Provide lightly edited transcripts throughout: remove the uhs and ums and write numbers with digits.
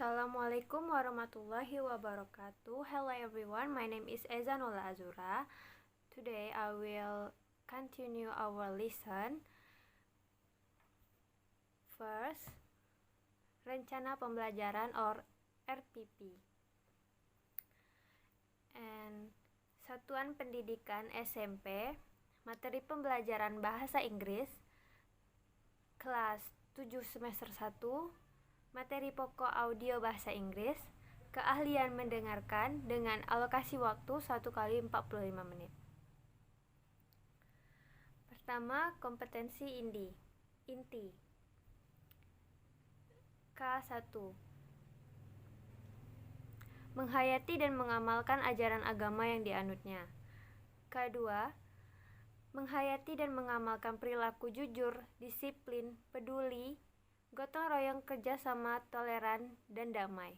Assalamualaikum warahmatullahi wabarakatuh. Hello everyone, my name is Eza Nola Azura. Today I will continue our lesson. First, rencana pembelajaran or RPP. And Satuan Pendidikan SMP, materi pembelajaran bahasa Inggris, kelas 7 semester 1, materi pokok audio bahasa Inggris, keahlian mendengarkan dengan alokasi waktu 1 kali 45 menit. Pertama, kompetensi inti. K1. Menghayati dan mengamalkan ajaran agama yang dianutnya. K2. Menghayati dan mengamalkan perilaku jujur, disiplin, peduli, gotong royong, kerjasama, toleran, dan damai.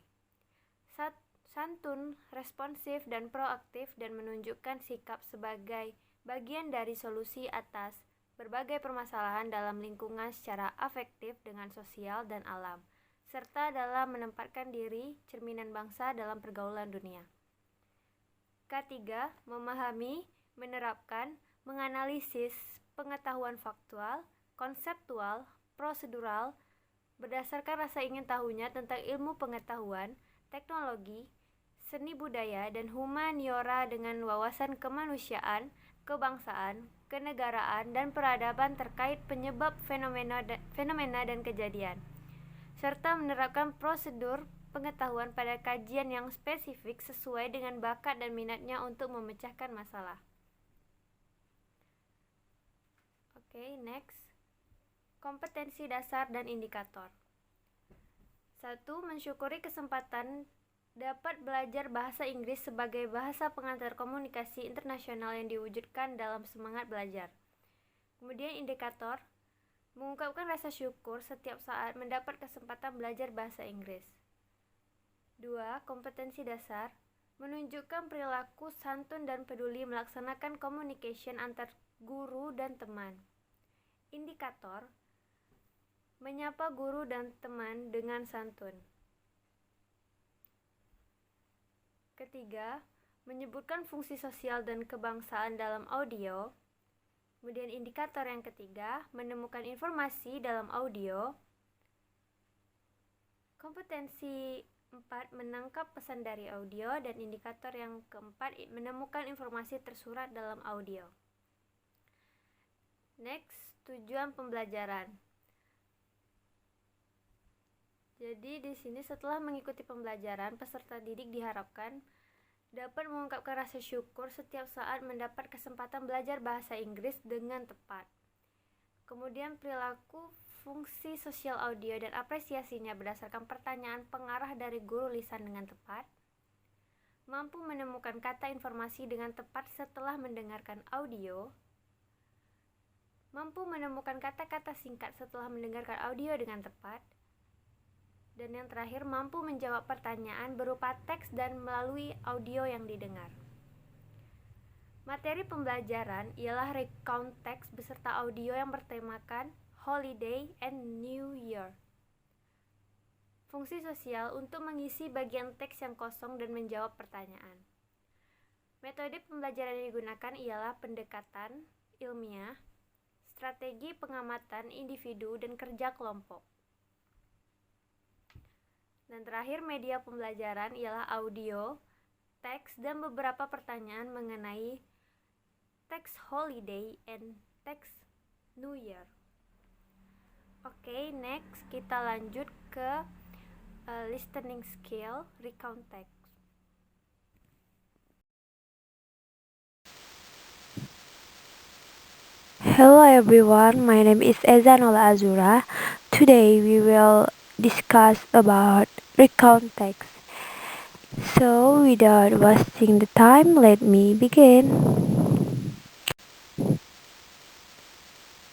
Santun, responsif, dan proaktif, dan menunjukkan sikap sebagai bagian dari solusi atas berbagai permasalahan dalam lingkungan secara afektif dengan sosial dan alam, serta dalam menempatkan diri cerminan bangsa dalam pergaulan dunia. K3. Memahami, menerapkan, menganalisis pengetahuan faktual, konseptual, prosedural, berdasarkan rasa ingin tahunya tentang ilmu pengetahuan, teknologi, seni budaya, dan humaniora dengan wawasan kemanusiaan, kebangsaan, kenegaraan, dan peradaban terkait penyebab fenomena dan kejadian, serta menerapkan prosedur pengetahuan pada kajian yang spesifik sesuai dengan bakat dan minatnya untuk memecahkan masalah. Oke, next. Kompetensi dasar dan indikator. 1. Mensyukuri kesempatan dapat belajar bahasa Inggris sebagai bahasa pengantar komunikasi internasional yang diwujudkan dalam semangat belajar. Kemudian indikator, mengungkapkan rasa syukur setiap saat mendapat kesempatan belajar bahasa Inggris. 2. Kompetensi dasar, menunjukkan perilaku santun dan peduli melaksanakan communication antar guru dan teman. Indikator, menyapa guru dan teman dengan santun. Ketiga, menyebutkan fungsi sosial dan kebangsaan dalam audio. Kemudian indikator yang ketiga, menemukan informasi dalam audio. Kompetensi 4, menangkap pesan dari audio, dan indikator yang keempat, menemukan informasi tersurat dalam audio. Next, tujuan pembelajaran. Jadi di sini setelah mengikuti pembelajaran, peserta didik diharapkan dapat mengungkapkan rasa syukur setiap saat mendapat kesempatan belajar bahasa Inggris dengan tepat. Kemudian perilaku, fungsi sosial audio dan apresiasinya berdasarkan pertanyaan pengarah dari guru lisan dengan tepat. Mampu menemukan kata informasi dengan tepat setelah mendengarkan audio. Mampu menemukan kata-kata singkat setelah mendengarkan audio dengan tepat. Dan yang terakhir, mampu menjawab pertanyaan berupa teks dan melalui audio yang didengar. Materi pembelajaran ialah recount teks beserta audio yang bertemakan Holiday and New Year. Fungsi sosial untuk mengisi bagian teks yang kosong dan menjawab pertanyaan. Metode pembelajaran yang digunakan ialah pendekatan ilmiah, strategi pengamatan individu, dan kerja kelompok. Dan terakhir, media pembelajaran ialah audio, teks, dan beberapa pertanyaan mengenai teks holiday and teks New Year. Oke, next kita lanjut ke listening skill, recount text. Hello everyone, my name is Eza Nola Azura. Today we will discuss about recount text. So without wasting the time, let me begin.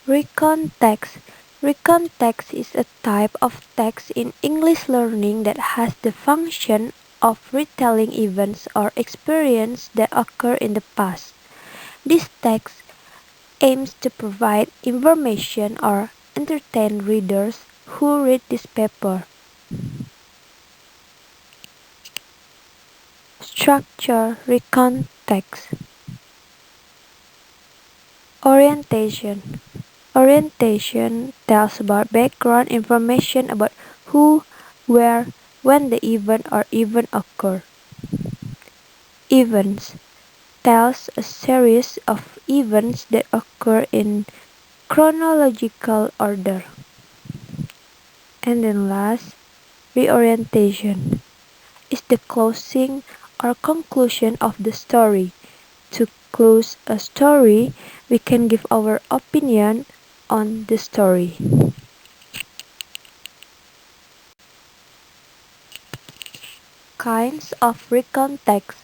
Recount text. Recount text is a type of text in English learning that has the function of retelling events or experiences that occur in the past. This text aims to provide information or entertain readers who read this paper. Structure, recount text. Orientation. Orientation tells about background information about who, where, when the event or event occur. Events tells a series of events that occur in chronological order. And then last, reorientation is the closing or conclusion of the story. To close a story, we can give our opinion on the story. Kinds of recount text.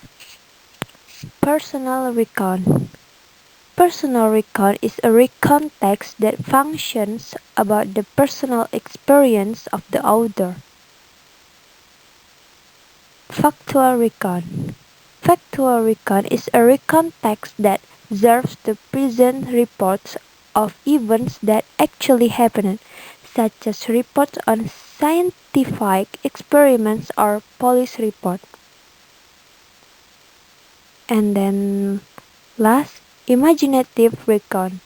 Personal recount. Personal recount is a recount text that functions about the personal experience of the author. Factual recount. Factual recount is a recount text that serves to present reports of events that actually happened, such as reports on scientific experiments or police reports. And then last, imaginative recount.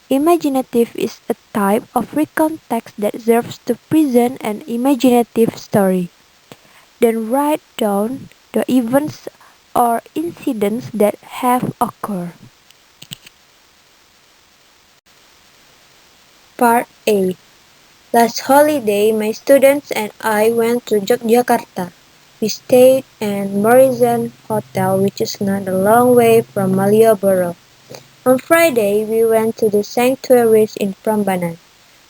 Imaginative is a type of recount text that serves to present an imaginative story. Then write down the events or incidents that have occurred. Part A. Last holiday, my students and I went to Yogyakarta. We stayed in Morrison Hotel, which is not a long way from Malioboro. On Friday, we went to the sanctuaries in Prambanan.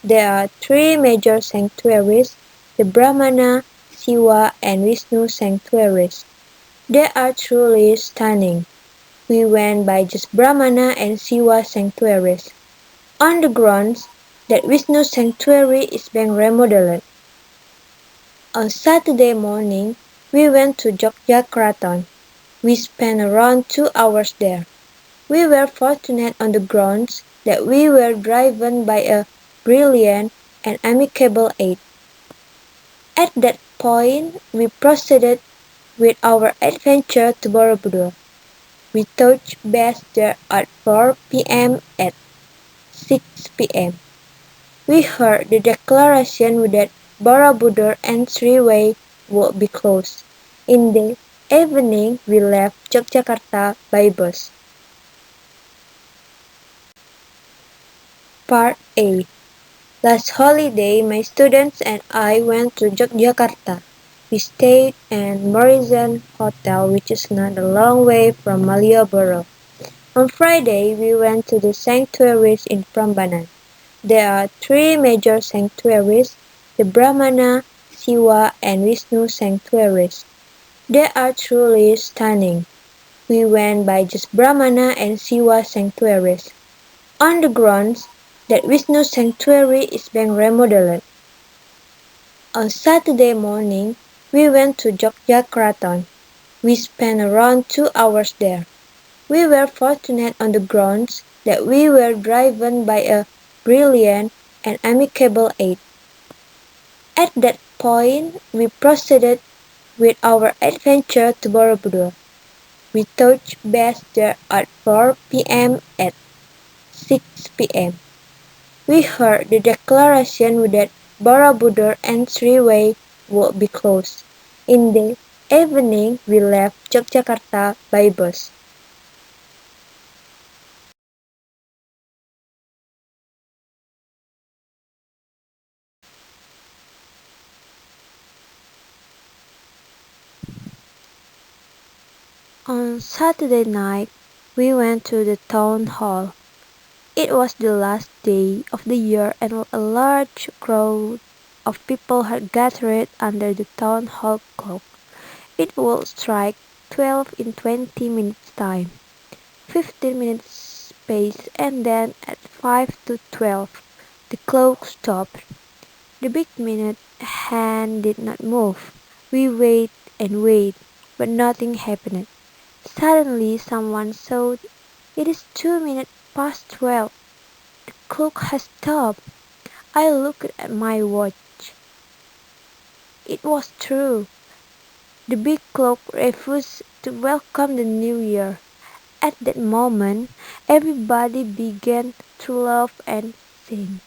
There are three major sanctuaries, the Brahmana, Siwa, and Vishnu sanctuaries. They are truly stunning. We went by just Brahmana and Siwa sanctuaries. On the grounds that Vishnu sanctuary is being remodeled. On Saturday morning, we went to Yogyakarta. We spent around 2 hours there. We were fortunate on the grounds that we were driven by a brilliant and amicable aide. At that point, we proceeded with our adventure to Borobudur. We touched base there at 4 p.m. At 6 p.m. we heard the declaration that Borobudur entryway would be closed. In the evening, we left Yogyakarta by bus. Part A. Last holiday, my students and I went to Yogyakarta. We stayed in Morrison Hotel, which is not a long way from Malioboro. On Friday, we went to the sanctuaries in Prambanan. There are three major sanctuaries, the Brahmana, Siwa, and Vishnu sanctuaries. They are truly stunning. We went by just Brahmana and Siwa sanctuaries. On the grounds that Vishnu sanctuary is being remodeled. On Saturday morning, we went to Yogyakarta. We spent around 2 hours there. We were fortunate on the grounds that we were driven by a brilliant and amicable aide. At that point, we proceeded with our adventure to Borobudur. We touched base there at 4 p.m. At 6 p.m. we heard the declaration that Borobudur entryway would be closed. In the evening, we left Yogyakarta by bus. On Saturday night, we went to the town hall. It was the last day of the year and a large crowd of people had gathered under the town hall clock. It would strike 12 in 20 minutes time, 15 minutes space, and then at 5 to 12, the clock stopped. The big minute hand did not move. We waited and waited, but nothing happened. Suddenly someone shouted, "It is 2 minutes past 12. The clock has stopped." I looked at my watch. It was true. The big clock refused to welcome the new year. At that moment, everybody began to laugh and sing.